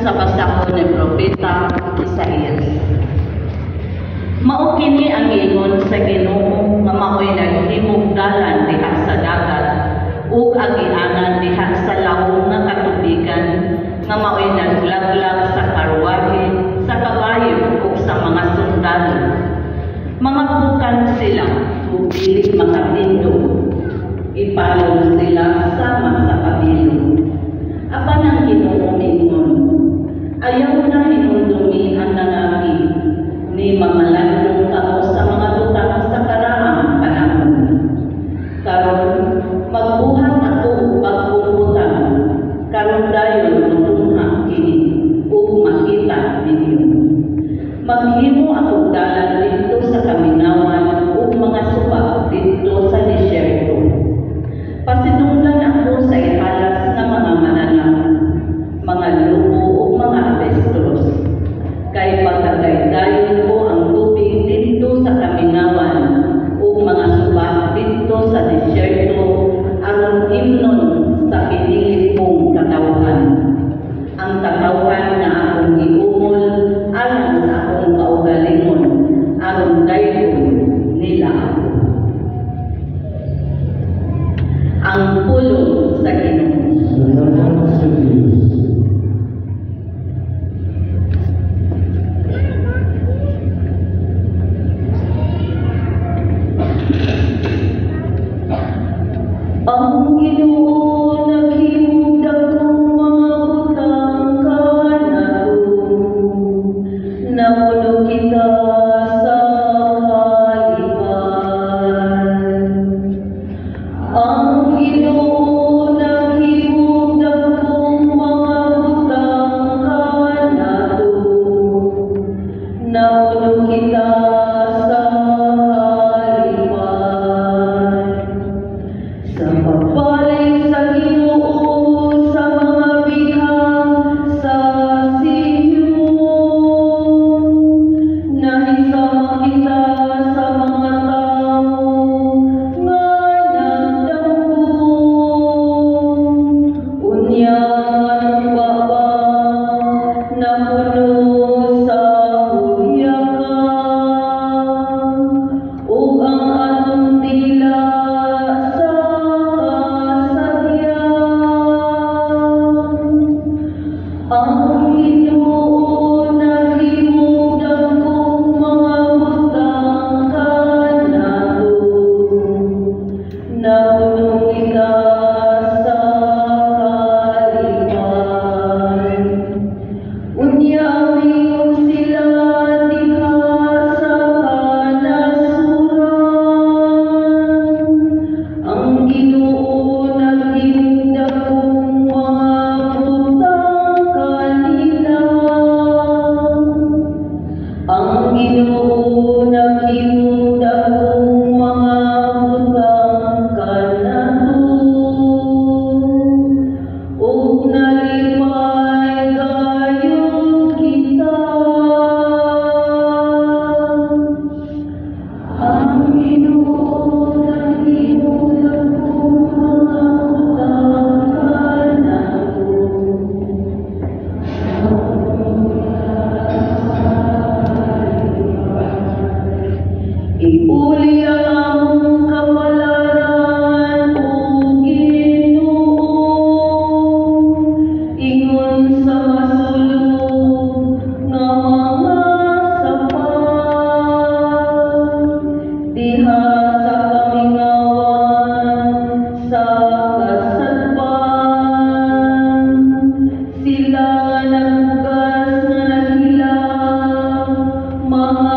Sa pasako ni Propeta Isaias. Mao kini ang ingon sa Ginoo nga mao'y naghimugdalan diha sa dagat ug agianan diha sa lahong nga katubigan nga mao'y naglaglag sa karwahe, sa kabayo ug sa mga sundalo. Mga bukan sila ug dili makatindog. Ipalong sila sama sa kabilog. Apan ang Ginoo ingon, ayaw na hinundumi ang nangagi, ni mamalandong kao sa mga butang sa karaang panahon. Karon magbuhat ako bagong butang, karon dayon matungha kini, ug makita ninyo. Maghimo ako dalan dito sa kaminawan, ug mga suba dito sa disyerto. Pasinunglan ako sa ihalas na mga mananang, mga lupo o mga apestros. Kay pagkagaydayon ko ang tubig dito sa kamingawan o mga suba dito sa disyerto aron himnon sa kinilig kong katawhan. Ang katawhan na akong iumol alang sa akong kaugalingon aron dayon nila ako. Ang pulong sa Ginoo. Salamat sa Diyos. Ang Ginoo naghimugdag kong mga butang kanato, napuno kita sa kalipan. Ang Ginoo naghimugdag kong mga butang kanato, napuno kita sa kalipan. Sa pagpaling sa Ginoo sa mga bihang sa Sion, nahisama kita sa mga tao nga nagdambong. Unya ang baba na puno sa hulyakan, ug ang atong dila sa ang Ginoo naghimugdag kong mga butang kanato, napuno kita sa kalipan. Unya miyon sila diha sa kanasuran. Ang Ginoo naghimugdag kong mga butang kanila. Ang Ginoo naghimugdag kong mga butang kanato, ug nalipay gayon kita. Ang Ginoo naghimugdag kong mga butang kanato, iuli ang among kapalaran, O Ginoo, ingon sa masulog nga mga sapat, diha sa kamingawan sa kasadpan. Sila naghugas nga naghilang, mga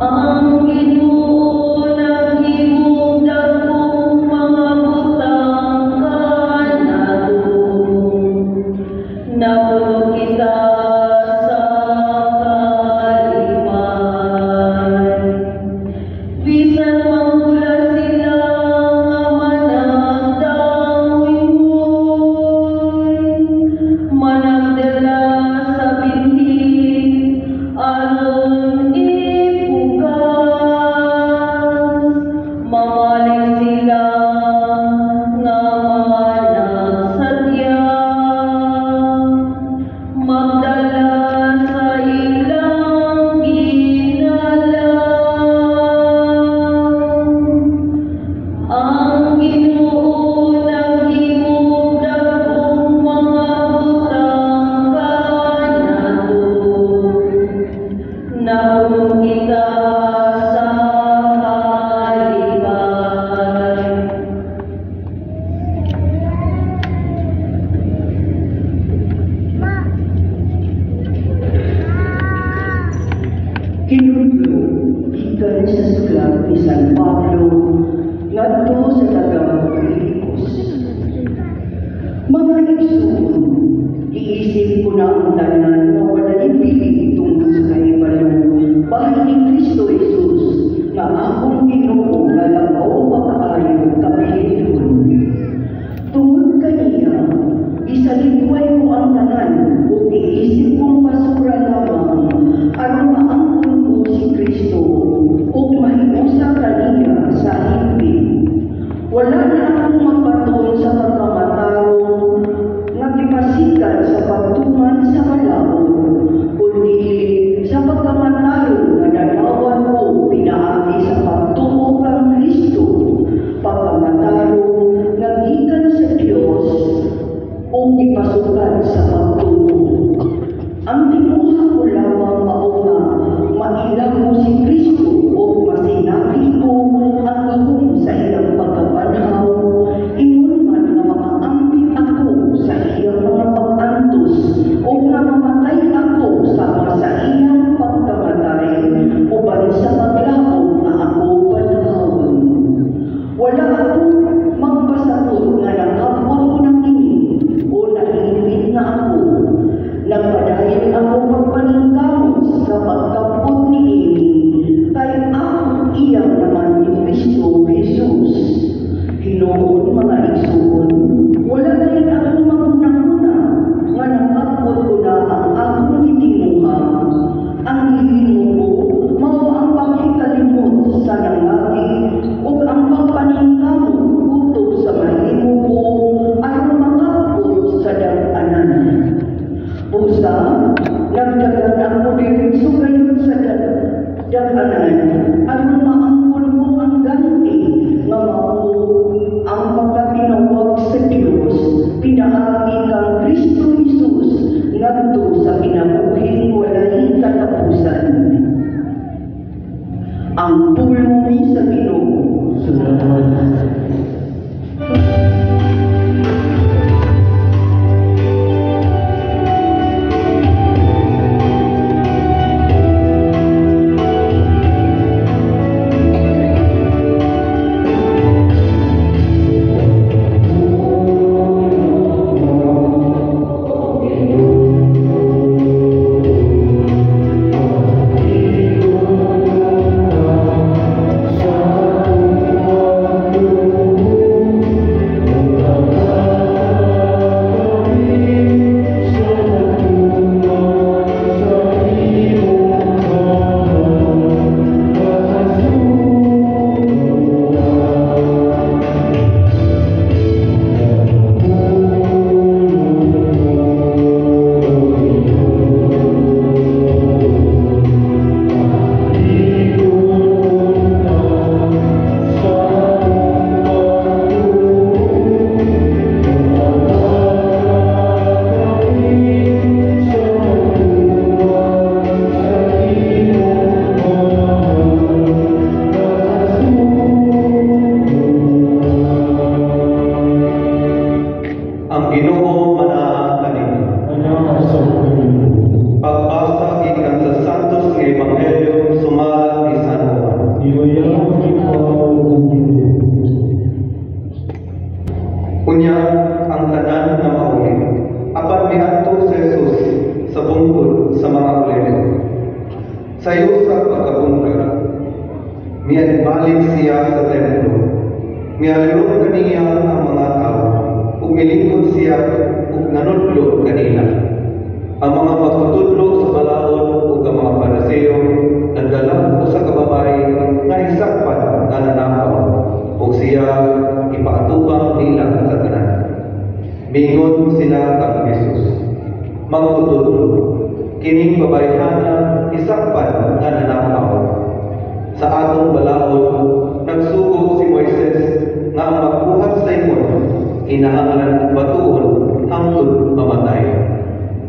ang Ginoo naghimugdag kong mga butang kanato, napuno kita sa kalipan. Bisan manggula sila nga managdangoy mo, ni San Pablo ngadto sa dagang Filipos. Mga igsoon, iisip ko na ang tanan na walay pili tungkol sa kahibalo bahay ni Kristo Jesus na akong Ginoo nga labaw makaayo kapilihon. Tungod kaniya, isalipway ko ang tanan o iisip kong basura lamang aron maangkon ko si Kristo o mahiusa kaniya sa himpi. Wala na akong magpaton sa pagkamatarong nagipasikan sa pagtuman sa kalaon, kundi sa pagkamatarong na nanawan ko pinaagi sa pagtuo kang Kristo, pagkamatarong nagikan sa Diyos o ipasukan sa pagtuo. Ang tinuha ko lamang maunga, mailang mo si Kristo o masinabi ko ang gahom sa iyang pagkapanhaw, ingon man na makaambit ako sa iyang mga pag-antos o na mamatay ako sama sa iyang pagkamatay uban sa paglaom na ako panahon. Wala akong magpasakot na nakapot ko ng ini o nahilimit na ako. Nagpadayon ako magpaningkamot sa pagkapot ni ini kay ako iyang naman ni Kristo Jesus. Hinoon mga igsoon, wala na rin akong magunang-una nga nakapot ko na ang akong gitinuha. Ang hilingo ko, mao ang pakikalimot sa nangagi o ang pagpaningkamot kutob sa mahimo ko aron makapot sa dag-anan. Usa, nagdagan ako diretso gayon sa dag-anan aron maangkon ko ang ganti nga mao ang pagkatinawag sa Dios pinaagi kang Kristo Jesus ngadto sa kinabuhing walay katapusan. Ang pulong sa Ginoo. Salamat. Unya ang tanan na mauli. Apan miadto si Jesus sa bungkod sa mga uleno. Sayo sa pagkabungkod, mianbalik siya sa templo. Mialulog kaniya ang mga tao, ug milingkod siya ug nanudlo kanila. Ang mga magtutudlo sa balaod ug ang mga Pariseo nagdala ko sa kababay nga hisakpan nga nanakaw ug siya ipaatubang nila sa tanan. Mingon sila kang Jesus, magtutudlo, kining babayhana isakpan nga nanakaw. Sa atong balaod, nagsugo si Moises nga ang magbuhat sa imon, kinahanglan batuon hangtod mamatay.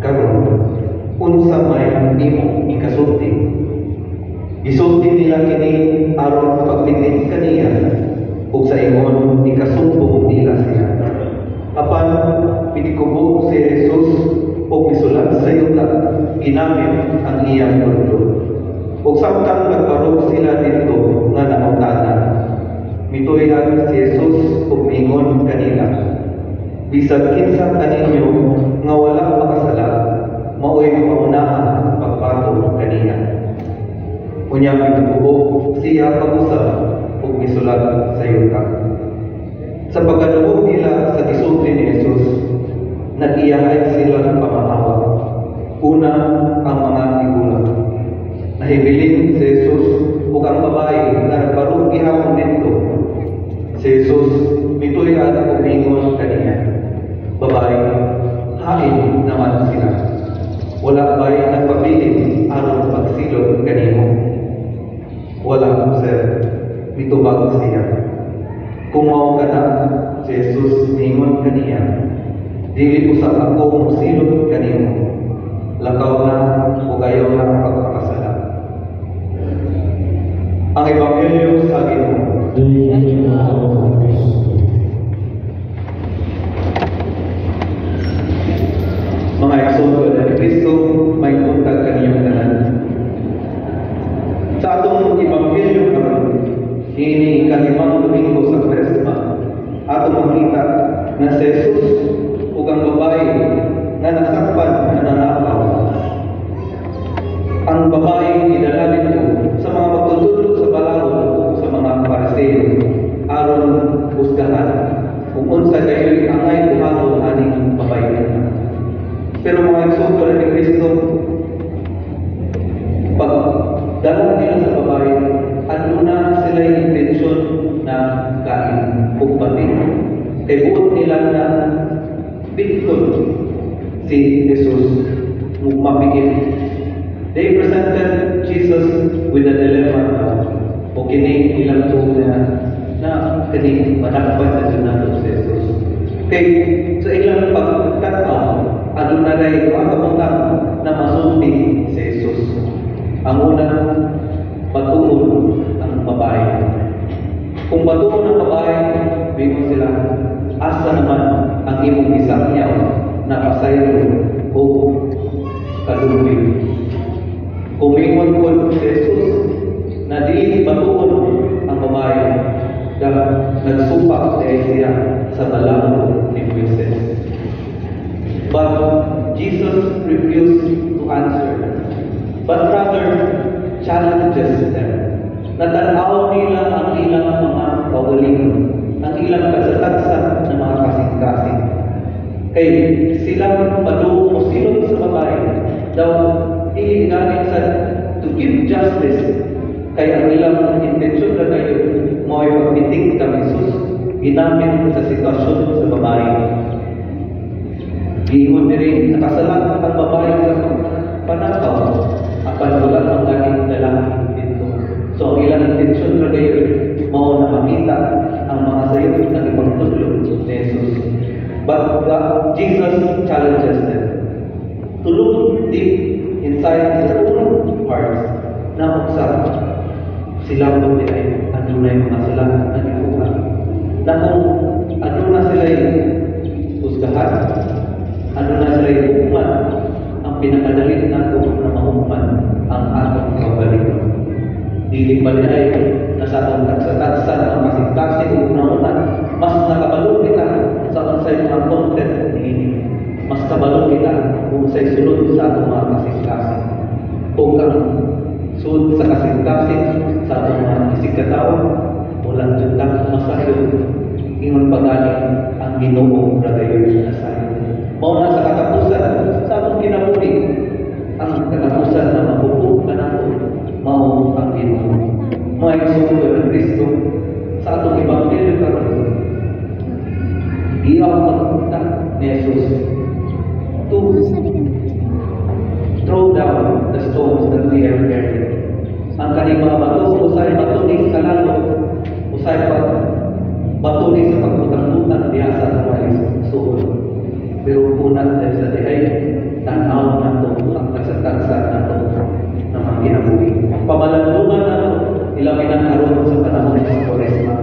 Karon, unsa may nimo ikasulti? Isulti nila kini aron pagpitin kaniya ug sa imon ikasumpong nila siya. Apan pinikubo si Jesus ug misulat sa yuta ginamit ang iyang tudlo. Ug samtang nagbarog sila dito nga namutanan, mituyan si Jesus ug miingon kanila, bisag kinsa kaninyo nga wala makasala, mao'y maunahan pagpatong kanina. Unya pitubo siya pag-usab ug misulat sa yuta. Sa pagkaluhod nila sa gisulti ni Jesus, nag-iyahay sila ng pamahawa. Una, ang mga tigulang. Nahibilin si Jesus ug ang babae na nagbarog gihapon dito. Si Jesus mituyan ug miingon kaniya, babae, hain naman sila. Wala ba'y nagpabilin aron pagsilod kanimo? Wala, sir. Mitubag siya. Kung mao ka na, si Jesus miingon kaniya, dili usab ako mosilod kanimo. Lakaw na ug ayaw na pagpakasala. Ang Ebanghelyo sa Ginoo. Mga eksodyo ni Kristo, may buntag kaniyong tanan. Sa atong Ebanghelyo karon, ini ikalimang Domingo sa Kwaresma, atong makita na si Jesus ug ang babae nga nasakpan na nanakaw. Ang babae gidala dito sa mga magtutudlo sa balawon o sa mga Pariseo aron husgahan kung unsa kayo'y angay buhaton aning babae. Pero mga eksodyo ni Kristo, pag dala nila sa babae, ano na sila yung intensyon na kain o pati. Kaya buot nila na bitcoin si Jesus mapigil. They presented Jesus with a dilemma. O kini ilang na kini manakpan sa Donato si Jesus. Kaya sa ilang pagkataon, ano na rin ang kaputang na masulti si Jesus. Ang unang patuon ang babae. Kung patuon ang babae, bingon sila, asa naman ang imong isakyaw na pasayro o kaluwi. Kung mingon ko si Jesus na di patuon ang babae na nagsupak siya sa balaod ni Moises. But Jesus refused to answer, but rather challenges them. Natanaw nila ang ilang mga kagalingon, ang ilang kasatagsa ng mga kasing-kasing. Kay silang paduo o silong sa babae, daw iinganin sa to give justice, kay ang ilang intensyon na kayo, mo'y pagbiting kami Jesus, ginamit sa sitwasyon sa babae. Giingon rin, nakasalat ang babae sa panakaw, apan wala ang galing lalaki dito. So, ang ilang intensyon na kayo, mao na makita ang mga sayo na ipagtulog ni Jesus. But Jesus challenges them to look deep inside their own hearts na usap sila po ay ano na yung mga sila na ibuka. Na kung ano na sila yung usgahan, ano na sila yung hukuman, ang pinakadalit na kung na mahukuman ang atong kabalikan. Dili pa niya ay nasa atong taksa-taksa ng kasing-kasing una-una, mas nakabalo kita sa unsay mga content ni mas kabalo kita kung sa'y sunod sa atong mga kasing-kasing. Kung ang sunod sa kasing-kasing sa atong mga isikataw, walang jutang masayo, ingon pagaling ang Ginoo na gayon na sayo. Mauna sa katapusan, sa atong kinabuli, ang katapusan na mapupo ka nato, mao ang Ginoo. Mga eksodyo ng Kristo, sa atong Ebanghelyo karon, di ang pagpunta ni Jesus to throw down the stones that we have carried. Ang kaning mga bato, usay bato ni sa kalalo, usay bato ni sa pagputang-putang diha sa mga suod. Pero punat dahil sa dihay, tanaw na ito, ang tagsa-tagsa na ito na mga kinabuhi. Pamalandungan na ito, ilamin ang karoon sa panahon ng Kwaresma.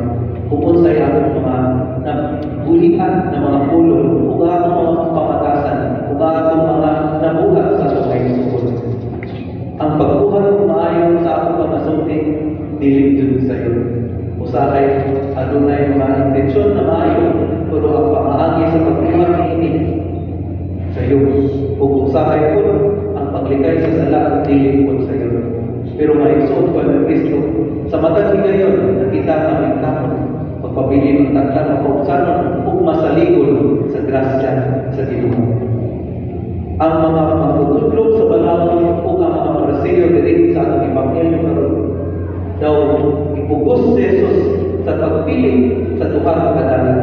Kung sa atong mga nabulihan na mga pulong, kung atong mga pamatasan, kung atong mga nabuhat sa sukay suod. Ang pagbuhat maayon sa sayo. Kung usahay po ang paglikay sa sala dili po sayo. Pero maigsoon pa ng Kristo sa matag higayon nakita namin kapon pagpabili ng tagtang mapausanon ug masaligod sa grasya sa Ginoo. Ang mga magtutudlog sa balawon o ang mga Pariseo diri sa atong ebanghelyo karon daw ipugos si Jesus sa pagpili sa duha ka kadalan.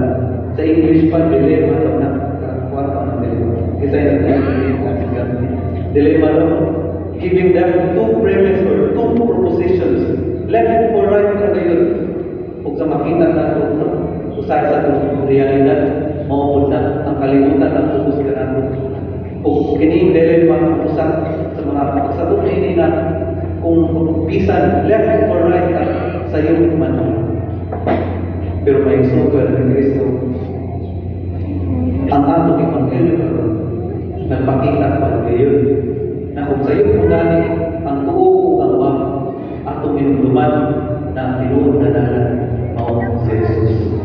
Sa English pa dilemma daw na kwarta ng dilemma. Isa yung dilemma daw, giving them two premises or two propositions, left or right na kayo. Kung sa makita nato usay sa realidad mao na ang kalibutan ang focus ka nato. Kung kini dilemma usa sa mga pagsabot ini na kung bisan left or right ka sa iyo man. Pero may sugal ng Kristo ang atong ebanghelyo karon nagpakita pa ngayon na kung sa iyo kung gani ang tuo o ang wag atong inumduman na ang tinuod na dalan mao si Jesus.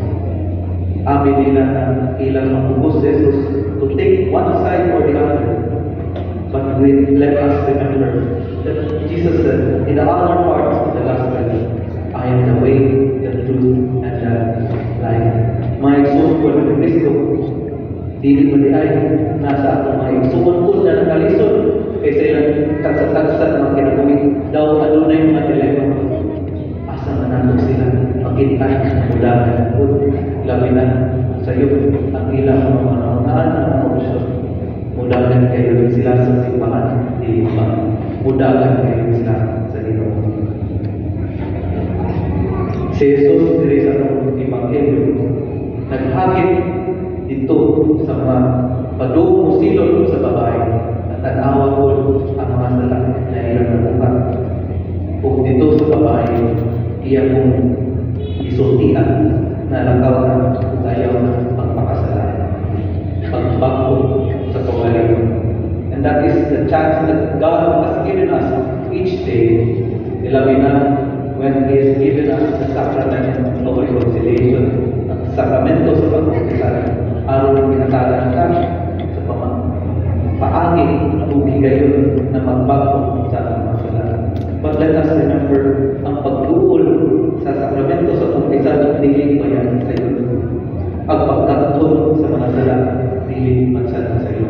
Abi nila na ilang mapugos si Jesus to take one side or the other. But let us remember that Jesus said in the other parts of the gospel, I am the way, the truth, and the life. Mga igsoon po ng Kristo, dili mo di ay nasa atong mga igsoon po na nakalisod kaysa ilang tagsa-tagsa na mga kinabuhi daw adunay mga dilemma. Asa man nato sila makita mula na po labi na sa iyo ang ilang mga manunaan na mga opsyon. Mudahan kayo sila sa simbahan, di ba? Mudahan kayo sila sa Ginoo. Si Jesus diri sa ebanghelyo naghagit dito sa mga padung silot sa babae at tanawa po ang mga sala na ilang nabuhat. Kung dito sa babae, iya kong isultian na lakaw na ayaw na pagpakasalan, pagbago sa pagaling. And that is the chance that God has given us each day. Ilabi na when He has given us the sacrament of reconciliation, ang sakramento sa pagkakasalan, aron pinatalan ka sa paagi na ugigayon na magbago sa ating masalanan. But let us remember, ang pagduol sa sakramento sa pagkakasalan dili pa yan sa iyo. Ang pagkatun sa mga sala dili mansana sa iyo.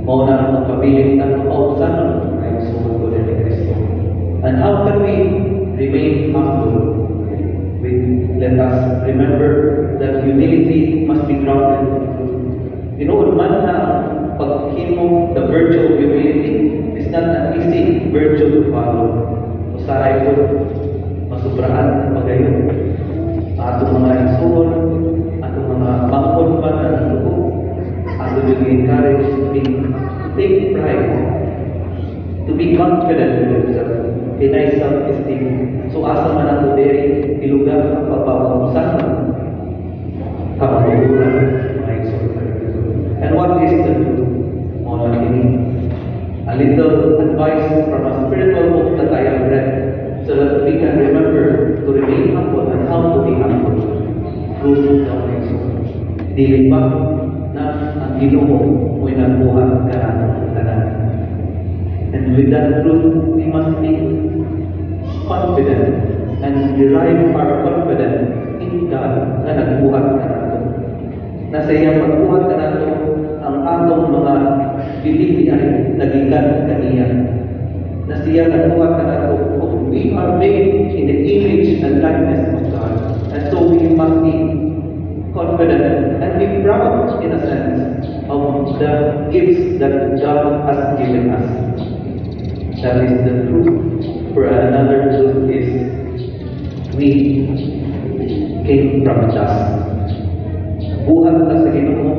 Mao na ang pagpabiling ng pausanon ay sumugod ni Kristo. And how can we remain humble? Let us remember that humility must be grounded in truth. Tinuod man na paghimo, the virtue of humility is not an easy virtue to follow. Usahay po, masubraan pagayon. Atong mga igsoon, atong mga bangkod pa na tubo, atong yung encourage to take pride, to be confident in yourself, deny self-esteem. So asa man ato diri ilugar ang pagpapausahan kapaguran mga igsoon. And what is the truth? Mo lang ini a little advice from a spiritual book that I have read, so that we can remember to remain humble and how to be humble. Truth ng igsoon. Dili ba na ang Ginoo mo'y nagbuhat ka ng tanan. And with that truth, we must be confident and derive our confidence in God na nagbuhat ka nato. Na sa iyang pagbuhat ka nato, ang atong mga bilili ay nagikan kaniya. Na siya nagbuhat ka nato, we are made in the image and likeness of God. And so we must be confident and be proud, in a sense, of the gifts that God has given us. That is the truth. For another truth is, we came from dust. Buhat na sa Ginoo,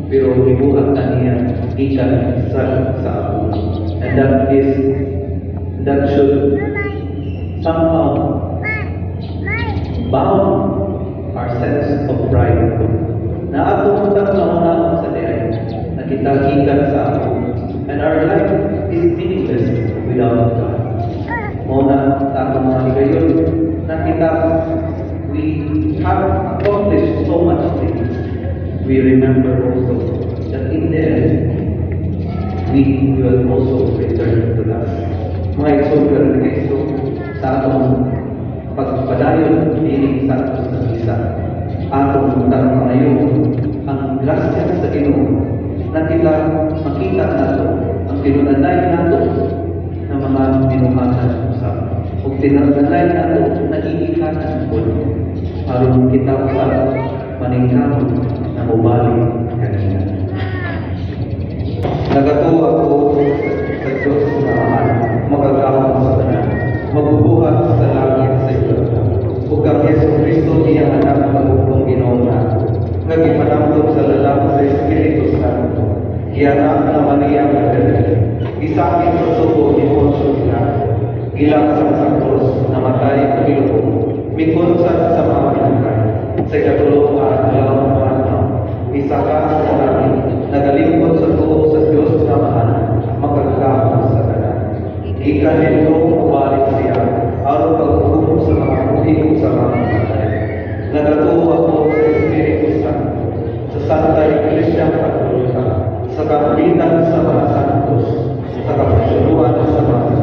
pero ibuhat na niya ikan sa ako. And that should somehow bound our sense of pride. Na atong tanaw sa diay, na kita ikan sa ako. And our life is meaningless without God. Muna sa atong mga higayon, na kita, we have accomplished so much things. We remember also that in the end, we will also return to us. Mga igsoon ni Kristo, sa atong pagpadayon dining sa atos ng isa, atong tanong ngayon, ang grasya sa Ginoo na kita makita nato ang tinunanay nato ng mga binuhatan usap o tinunanay nato na iikatan po aron kita usap maningkamot na mubalik kanina. Nagatuwa ko sa Diyos na mahal, magagawang sa tanan, magbubuhat sa langit sa iyo. Ug ang Yesu Kristo iyang anak ng bukong Ginoo nato, nga gipanangtod sa lalaki sa Espiritu Santo, iyanak na Maria Magdalena, gisakit sa sugo ni Poncio Pilato, gilangsang sa krus, namatay ang Ginoo, mikunsan sa mga pinagkay, sa ikatulong adlaw ng araw, isaka sa langit, nagalingkod sa tuo sa Diyos na mahal, makagkakot sa tanan. Ikan nito mabalik siya, aron paghukom sa mga kuhig sa mga patay. Nagatuwa ko sa Espiritu Santo, sa Santa Iglesia Katolika, sa kapulitan sa mga santos, sa kapasuluan sa mga